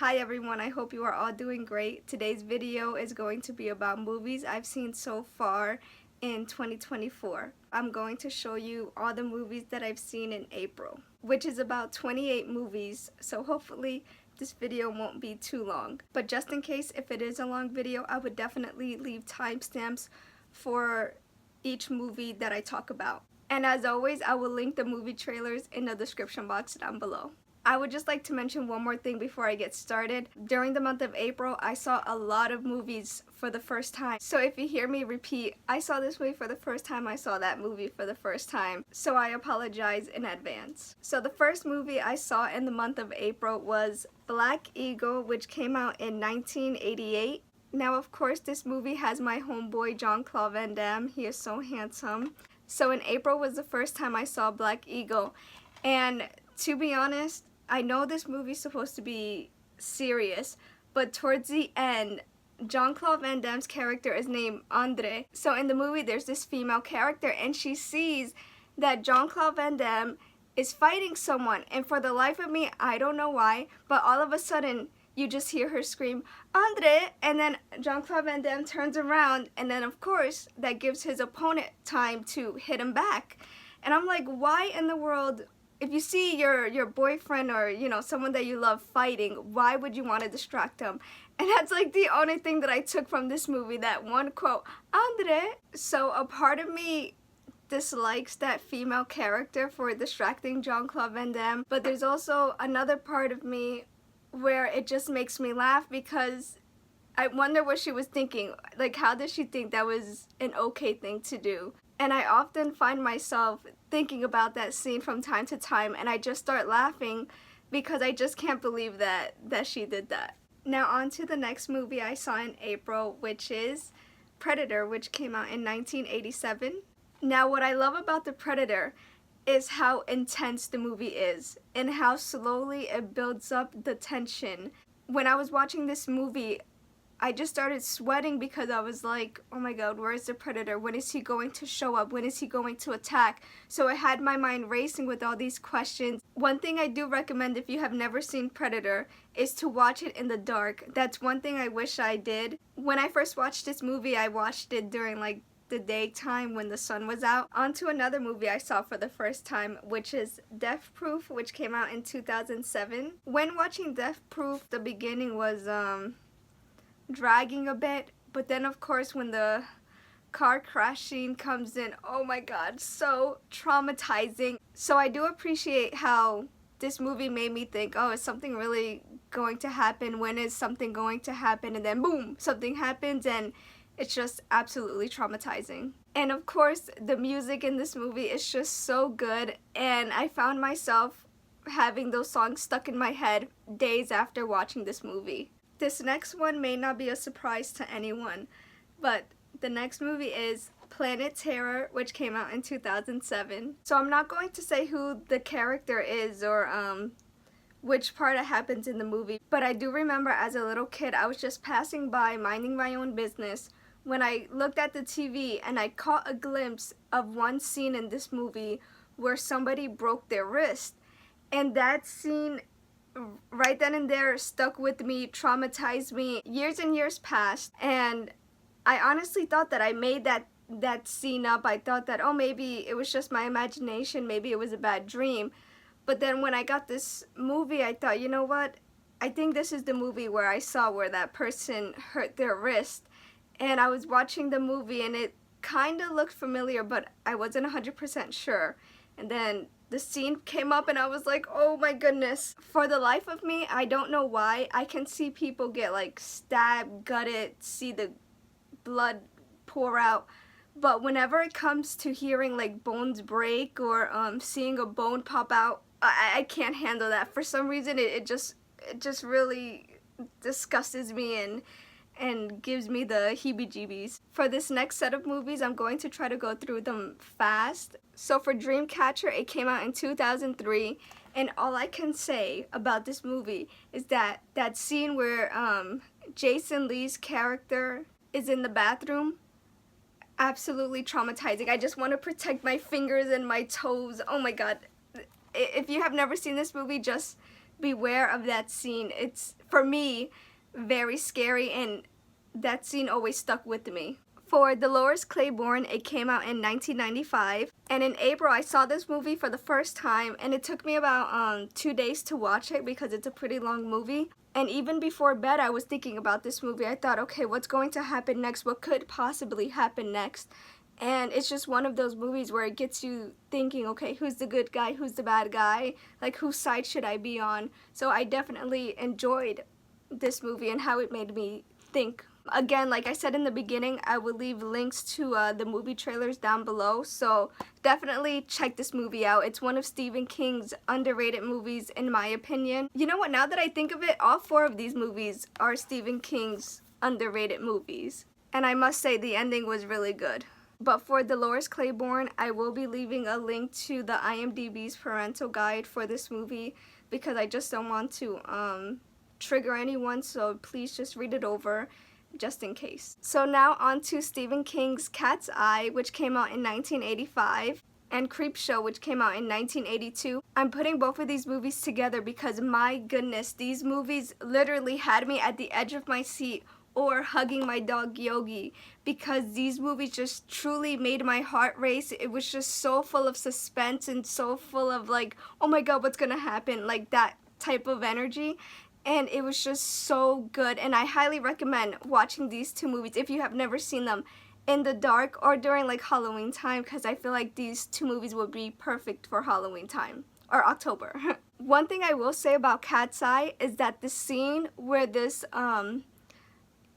Hi everyone, I hope you are all doing great. Today's video is going to be about movies I've seen so far in 2024. I'm going to show you all the movies that I've seen in April, which is about 28 movies, so hopefully this video won't be too long. But just in case if it is a long video, I would definitely leave timestamps for each movie that I talk about. And as always, I will link the movie trailers in the description box down below. I would just like to mention one more thing before I get started. During the month of April, I saw a lot of movies for the first time. So if you hear me repeat, I saw this movie for the first time, I saw that movie for the first time. So I apologize in advance. So the first movie I saw in the month of April was Black Eagle, which came out in 1988. Now, of course, this movie has my homeboy Jean-Claude Van Damme. He is so handsome. So in April was the first time I saw Black Eagle. And to be honest, I know this movie's supposed to be serious, but towards the end, Jean-Claude Van Damme's character is named Andre. So in the movie, there's this female character, and she sees that Jean-Claude Van Damme is fighting someone. And for the life of me, I don't know why, but all of a sudden, you just hear her scream, Andre, and then Jean-Claude Van Damme turns around, and then of course, that gives his opponent time to hit him back. And I'm like, why in the world, if you see your boyfriend or, you know, someone that you love fighting, why would you want to distract them? And that's like the only thing that I took from this movie, that one quote, Andre. So a part of me dislikes that female character for distracting Jean-Claude Van Damme, but there's also another part of me where it just makes me laugh because I wonder what she was thinking. Like, how did she think that was an okay thing to do? And I often find myself thinking about that scene from time to time, and I just start laughing because I just can't believe that she did that. Now on to the next movie I saw in April, which is Predator, which came out in 1987. Now what I love about The Predator is how intense the movie is and how slowly it builds up the tension. When I was watching this movie, I just started sweating because I was like, oh my god, where is the Predator? When is he going to show up? When is he going to attack? So I had my mind racing with all these questions. One thing I do recommend if you have never seen Predator is to watch it in the dark. That's one thing I wish I did. When I first watched this movie, I watched it during like the daytime when the sun was out. On to another movie I saw for the first time, which is Death Proof, which came out in 2007. When watching Death Proof, the beginning was dragging a bit, but then of course when the car crash scene comes in, oh my god, so traumatizing. So I do appreciate how this movie made me think, oh, is something really going to happen? When is something going to happen? And then boom, something happens and it's just absolutely traumatizing. And of course, the music in this movie is just so good, and I found myself having those songs stuck in my head days after watching this movie. This next one may not be a surprise to anyone, but the next movie is Planet Terror, which came out in 2007. So I'm not going to say who the character is or which part happens in the movie, but I do remember as a little kid, I was just passing by, minding my own business, when I looked at the TV and I caught a glimpse of one scene in this movie where somebody broke their wrist. And that scene right then and there stuck with me, traumatized me. Years and years passed, and I honestly thought that I made that scene up. I thought that, oh, maybe it was just my imagination, maybe it was a bad dream. But then when I got this movie, I thought, you know what? I think this is the movie where I saw where that person hurt their wrist. And I was watching the movie and it kind of looked familiar, but I wasn't 100% sure. And then the scene came up and I was like, oh my goodness. For the life of me, I don't know why. I can see people get like stabbed, gutted, see the blood pour out. But whenever it comes to hearing like bones break or seeing a bone pop out, I can't handle that. For some reason, it just really disgusts me and gives me the heebie-jeebies. For this next set of movies, I'm going to try to go through them fast. So for Dreamcatcher, it came out in 2003, and all I can say about this movie is that scene where Jason Lee's character is in the bathroom, absolutely traumatizing. I just want to protect my fingers and my toes. Oh my god. If you have never seen this movie, just beware of that scene. It's for me, very scary, and that scene always stuck with me. For Dolores Claiborne, it came out in 1995, and in April I saw this movie for the first time, and it took me about 2 days to watch it because it's a pretty long movie. And even before bed I was thinking about this movie. I thought, okay, what's going to happen next? What could possibly happen next? And it's just one of those movies where it gets you thinking, okay, who's the good guy, who's the bad guy, like whose side should I be on? So I definitely enjoyed this movie and how it made me think. Again, like I said in the beginning, I will leave links to the movie trailers down below, so definitely check this movie out. It's one of Stephen King's underrated movies, in my opinion. You know what, now that I think of it, all 4 of these movies are Stephen King's underrated movies. And I must say, the ending was really good. But for Dolores Claiborne, I will be leaving a link to the IMDb's parental guide for this movie because I just don't want to trigger anyone, so please just read it over just in case. So now on to Stephen King's Cat's Eye, which came out in 1985, and Creepshow, which came out in 1982. I'm putting both of these movies together because, my goodness, these movies literally had me at the edge of my seat or hugging my dog Yogi, because these movies just truly made my heart race. It was just so full of suspense and so full of like, oh my god, what's gonna happen, like that type of energy. And it was just so good, and I highly recommend watching these 2 movies if you have never seen them in the dark or during like Halloween time, because I feel like these 2 movies would be perfect for Halloween time or October. One thing I will say about Cat's Eye is that the scene where this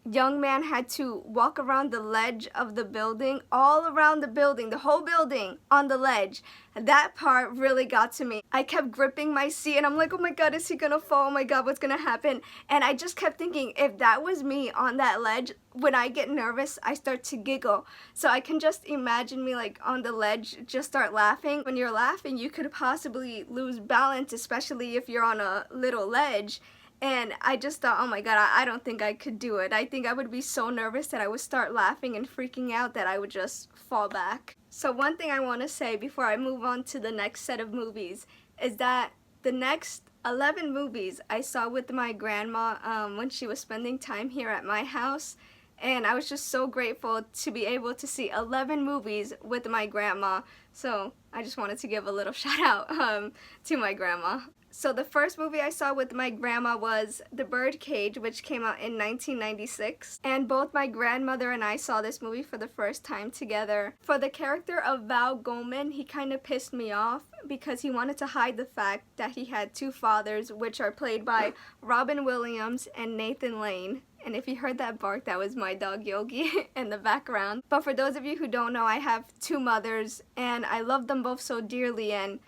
young man had to walk around the ledge of the building, all around the building, the whole building on the ledge, that part really got to me. I kept gripping my seat and I'm like, oh my god, is he gonna fall? Oh my god, what's gonna happen? And I just kept thinking, if that was me on that ledge, when I get nervous, I start to giggle. So I can just imagine me like on the ledge, just start laughing. When you're laughing, you could possibly lose balance, especially if you're on a little ledge. And I just thought, oh my god, I don't think I could do it. I think I would be so nervous that I would start laughing and freaking out that I would just fall back. So one thing I want to say before I move on to the next set of movies is that the next 11 movies I saw with my grandma when she was spending time here at my house. And I was just so grateful to be able to see 11 movies with my grandma. So I just wanted to give a little shout out to my grandma. So the first movie I saw with my grandma was The Birdcage, which came out in 1996. And both my grandmother and I saw this movie for the first time together. For the character of Val Goldman, he kind of pissed me off because he wanted to hide the fact that he had 2 fathers, which are played by Robin Williams and Nathan Lane. And if you heard that bark, that was my dog Yogi in the background. But for those of you who don't know, I have 2 mothers and I love them both so dearly, and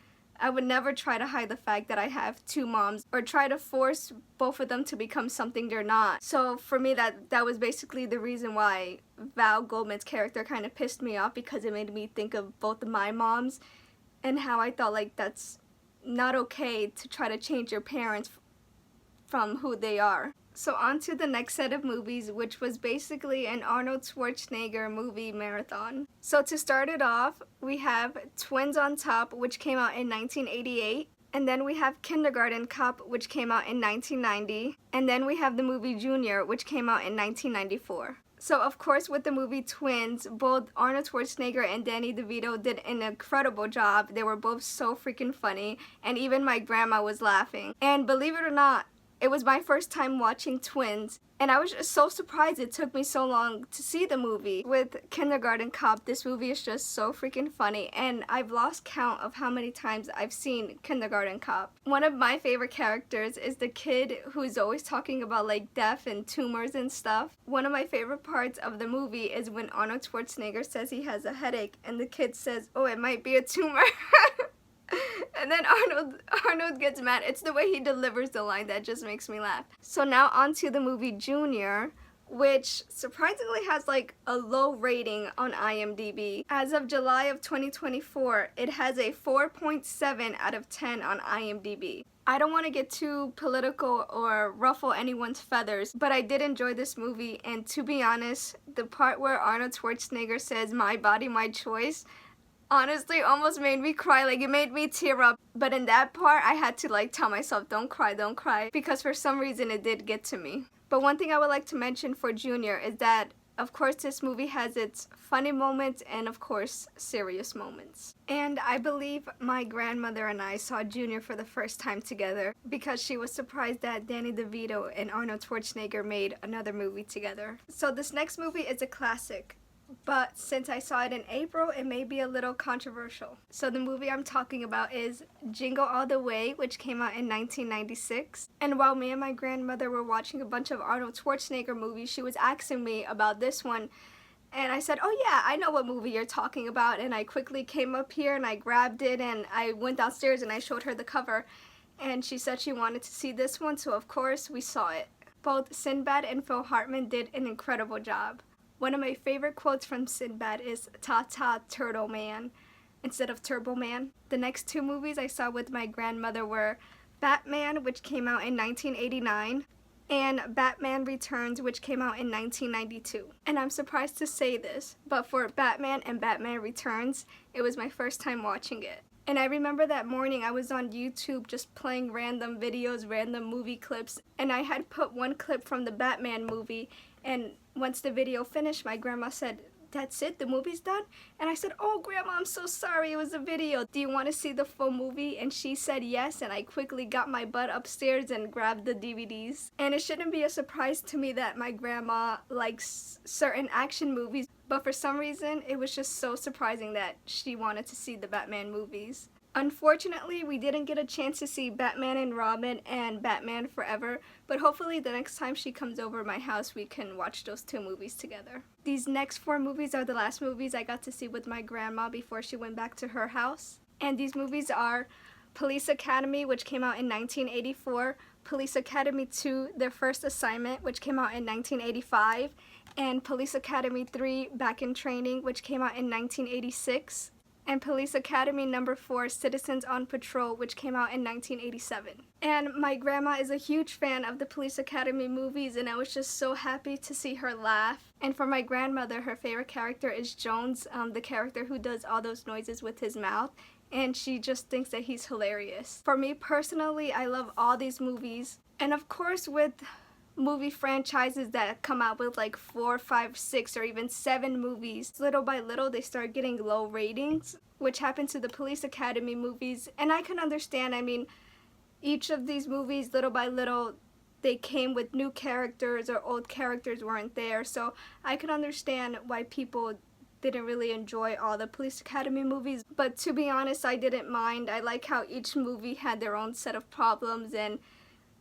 I would never try to hide the fact that I have 2 moms or try to force both of them to become something they're not. So for me, that was basically the reason why Val Goldman's character kind of pissed me off, because it made me think of both of my moms and how I thought like that's not okay to try to change your parents from who they are. So on to the next set of movies, which was basically an Arnold Schwarzenegger movie marathon. So to start it off, we have Twins on Top, which came out in 1988. And then we have Kindergarten Cop, which came out in 1990. And then we have the movie Junior, which came out in 1994. So of course with the movie Twins, both Arnold Schwarzenegger and Danny DeVito did an incredible job. They were both so freaking funny, and even my grandma was laughing. And believe it or not, it was my first time watching Twins, and I was just so surprised it took me so long to see the movie. With Kindergarten Cop, this movie is just so freaking funny, and I've lost count of how many times I've seen Kindergarten Cop. One of my favorite characters is the kid who's always talking about like death and tumors and stuff. One of my favorite parts of the movie is when Arnold Schwarzenegger says he has a headache, and the kid says, oh, it might be a tumor. And then Arnold gets mad. It's the way he delivers the line that just makes me laugh. So now on to the movie Junior, which surprisingly has like a low rating on IMDb. As of July of 2024, it has a 4.7 out of 10 on IMDb. I don't want to get too political or ruffle anyone's feathers, but I did enjoy this movie, and to be honest, the part where Arnold Schwarzenegger says, "My body, my choice," honestly almost made me cry. Like, it made me tear up. But in that part, I had to like tell myself, don't cry, because for some reason it did get to me. But one thing I would like to mention for Junior is that, of course, this movie has its funny moments and, of course, serious moments. And I believe my grandmother and I saw Junior for the first time together because she was surprised that Danny DeVito and Arnold Schwarzenegger made another movie together. So this next movie is a classic. But since I saw it in April, it may be a little controversial. So the movie I'm talking about is Jingle All the Way, which came out in 1996. And while me and my grandmother were watching a bunch of Arnold Schwarzenegger movies, she was asking me about this one. And I said, oh yeah, I know what movie you're talking about. And I quickly came up here and I grabbed it and I went downstairs and I showed her the cover. And she said she wanted to see this one, so of course we saw it. Both Sinbad and Phil Hartman did an incredible job. One of my favorite quotes from Sinbad is "Ta-ta, Turtle Man," instead of Turbo Man. The next two movies I saw with my grandmother were Batman, which came out in 1989, and Batman Returns, which came out in 1992. And I'm surprised to say this, but for Batman and Batman Returns, it was my first time watching it. And I remember that morning I was on YouTube just playing random videos, random movie clips, and I had put one clip from the Batman movie, and once the video finished, my grandma said, "That's it? The movie's done?" And I said, "Oh, Grandma, I'm so sorry. It was a video. Do you want to see the full movie?" And she said yes, and I quickly got my butt upstairs and grabbed the DVDs. And it shouldn't be a surprise to me that my grandma likes certain action movies, but for some reason, it was just so surprising that she wanted to see the Batman movies. Unfortunately, we didn't get a chance to see Batman and Robin and Batman Forever, but hopefully the next time she comes over my house, we can watch those two movies together. These next four movies are the last movies I got to see with my grandma before she went back to her house. And these movies are Police Academy, which came out in 1984, Police Academy 2, Their First Assignment, which came out in 1985, and Police Academy 3, Back in Training, which came out in 1986. And Police Academy number 4, Citizens on Patrol, which came out in 1987. And my grandma is a huge fan of the Police Academy movies, and I was just so happy to see her laugh. And for my grandmother, her favorite character is Jones, the character who does all those noises with his mouth, and she just thinks that he's hilarious. For me personally, I love all these movies, and of course with movie franchises that come out with like 4, 5, 6, or even 7 movies, little by little they start getting low ratings, which happened to the Police Academy movies. And I can understand, I mean, each of these movies, little by little, they came with new characters or old characters weren't there, so I can understand why people didn't really enjoy all the Police Academy movies. But to be honest, I didn't mind. I like how each movie had their own set of problems and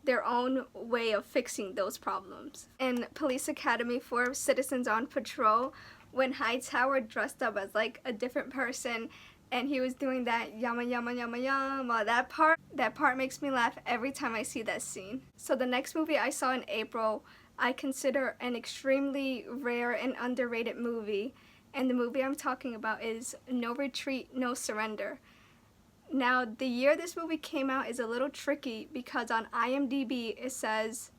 their own way of fixing those problems. In Police Academy 4, Citizens on Patrol, when Hightower dressed up as like a different person and he was doing that yama yama yama yama, that part makes me laugh every time I see that scene. So the next movie I saw in April, I consider an extremely rare and underrated movie, and the movie I'm talking about is No Retreat, No Surrender. Now, the year this movie came out is a little tricky because on IMDb it says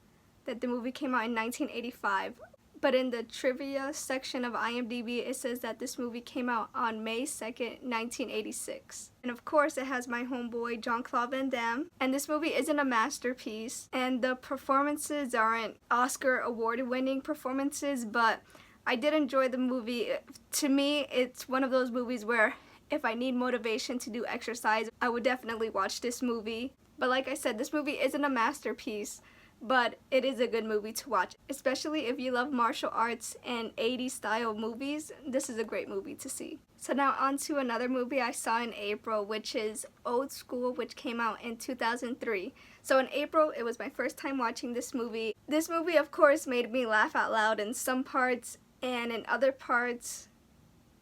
that the movie came out in 1985, but in the trivia section of IMDb it says that this movie came out on May 2nd, 1986. And of course it has my homeboy Jean-Claude Van Damme, and this movie isn't a masterpiece, and the performances aren't Oscar award-winning performances, but I did enjoy the movie. To me, it's one of those movies where if I need motivation to do exercise, I would definitely watch this movie. But like I said, this movie isn't a masterpiece, but it is a good movie to watch. Especially if you love martial arts and 80s style movies, this is a great movie to see. So now on to another movie I saw in April, which is Old School, which came out in 2003. So in April, it was my first time watching this movie. This movie, of course, made me laugh out loud in some parts, and in other parts,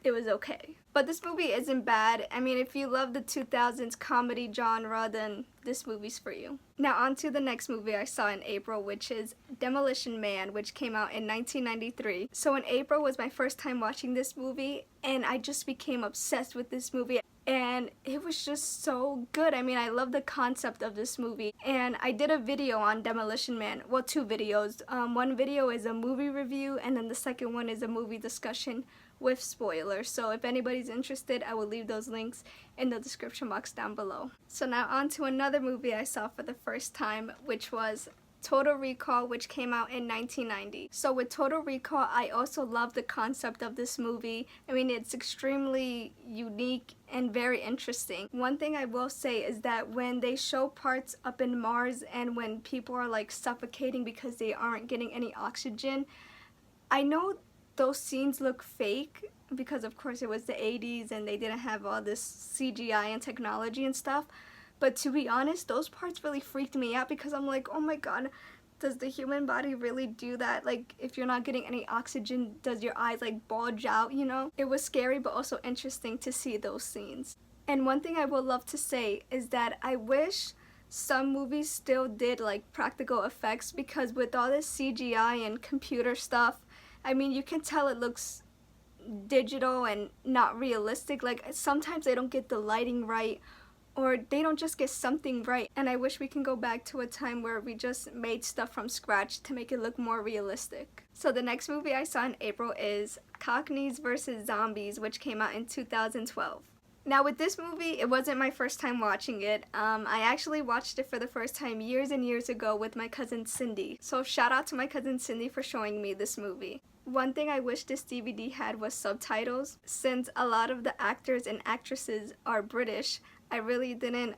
it was okay. But this movie isn't bad. I mean, if you love the 2000s comedy genre, then this movie's for you. Now on to the next movie I saw in April, which is Demolition Man, which came out in 1993. So in April was my first time watching this movie, and I just became obsessed with this movie. and it was just so good. I mean, I love the concept of this movie, and I did a video on Demolition Man. Well, two videos. One video is a movie review, and then the second one is a movie discussion with spoilers. So if anybody's interested, I will leave those links in the description box down below. So now on to another movie I saw for the first time, which was Total Recall, which came out in 1990. So with Total Recall, I also love the concept of this movie. I mean, it's extremely unique and very interesting. One thing I will say is that when they show parts up in Mars and when people are like suffocating because they aren't getting any oxygen, I know those scenes look fake because of course it was the 80s and they didn't have all this CGI and technology and stuff. But to be honest, those parts really freaked me out because I'm like, oh my god, does the human body really do that? Like, if you're not getting any oxygen, does your eyes like bulge out, you know? It was scary but also interesting to see those scenes. And one thing I would love to say is that I wish some movies still did like practical effects, because with all this CGI and computer stuff, I mean, you can tell it looks digital and not realistic. Like, sometimes they don't get the lighting right, or they don't just get something right, and I wish we can go back to a time where we just made stuff from scratch to make it look more realistic. So the next movie I saw in April is Cockneys vs. Zombies, which came out in 2012. Now with this movie, it wasn't my first time watching it. I actually watched it for the first time years and years ago with my cousin Cindy. So shout out to my cousin Cindy for showing me this movie. One thing I wish this DVD had was subtitles. Since a lot of the actors and actresses are British, I really didn't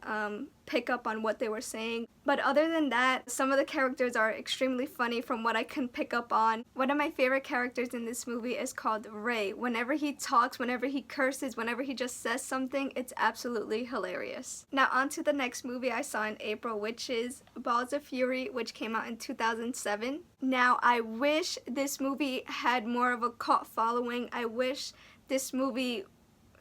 pick up on what they were saying. But other than that, some of the characters are extremely funny from what I can pick up on. One of my favorite characters in this movie is called Ray. Whenever he talks, whenever he curses, whenever he just says something, it's absolutely hilarious. Now on to the next movie I saw in April, which is Balls of Fury, which came out in 2007. Now I wish this movie had more of a cult following. I wish this movie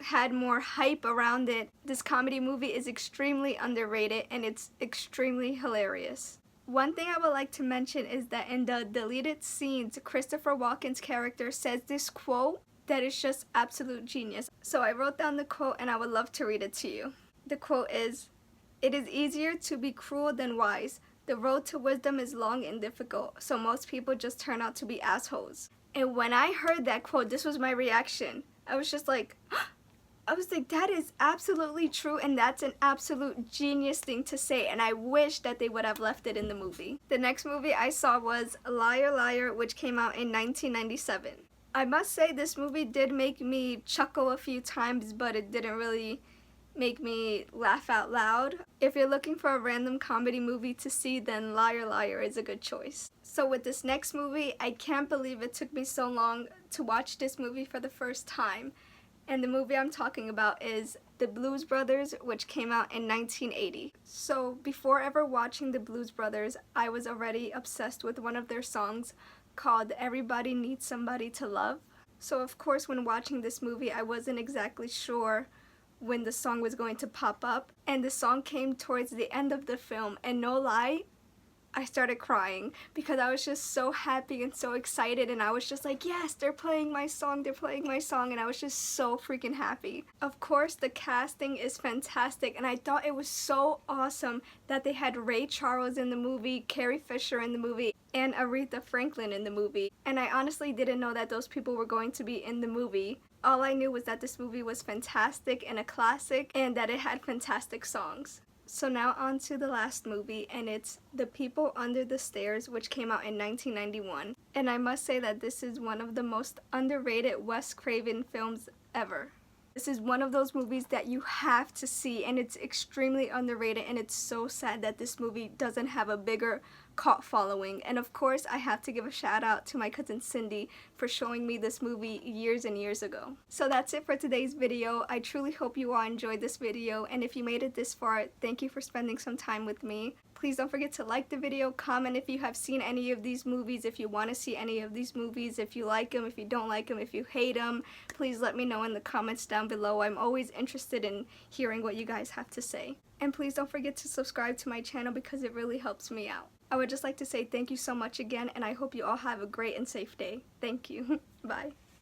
had more hype around it. This comedy movie is extremely underrated and it's extremely hilarious. One thing I would like to mention is that in the deleted scenes, Christopher Walken's character says this quote that is just absolute genius. So I wrote down the quote and I would love to read it to you. The quote is, "It is easier to be cruel than wise. The road to wisdom is long and difficult, so most people just turn out to be assholes." And when I heard that quote, this was my reaction. I was just like, that is absolutely true, and that's an absolute genius thing to say, and I wish that they would have left it in the movie. The next movie I saw was Liar Liar, which came out in 1997. I must say this movie did make me chuckle a few times, but it didn't really make me laugh out loud. If you're looking for a random comedy movie to see, then Liar Liar is a good choice. So with this next movie, I can't believe it took me so long to watch this movie for the first time. And the movie I'm talking about is The Blues Brothers, which came out in 1980. So before ever watching The Blues Brothers, I was already obsessed with one of their songs called Everybody Needs Somebody to Love. So of course when watching this movie, I wasn't exactly sure when the song was going to pop up. And the song came towards the end of the film, and no lie, I started crying because I was just so happy and so excited, and I was just like, yes, they're playing my song, and I was just so freaking happy. Of course, the casting is fantastic, and I thought it was so awesome that they had Ray Charles in the movie, Carrie Fisher in the movie, and Aretha Franklin in the movie. And I honestly didn't know that those people were going to be in the movie. All I knew was that this movie was fantastic and a classic, and that it had fantastic songs. So now on to the last movie, and it's The People Under the Stairs, which came out in 1991. And I must say that this is one of the most underrated Wes Craven films ever. This is one of those movies that you have to see, and it's extremely underrated, and it's so sad that this movie doesn't have a bigger cult following. And of course, I have to give a shout out to my cousin Cindy for showing me this movie years and years ago. So that's it for today's video. I truly hope you all enjoyed this video, and if you made it this far, thank you for spending some time with me. Please don't forget to like the video, comment if you have seen any of these movies, if you want to see any of these movies, if you like them, if you don't like them, if you hate them. Please let me know in the comments down below. I'm always interested in hearing what you guys have to say. And please don't forget to subscribe to my channel because it really helps me out. I would just like to say thank you so much again, and I hope you all have a great and safe day. Thank you. Bye.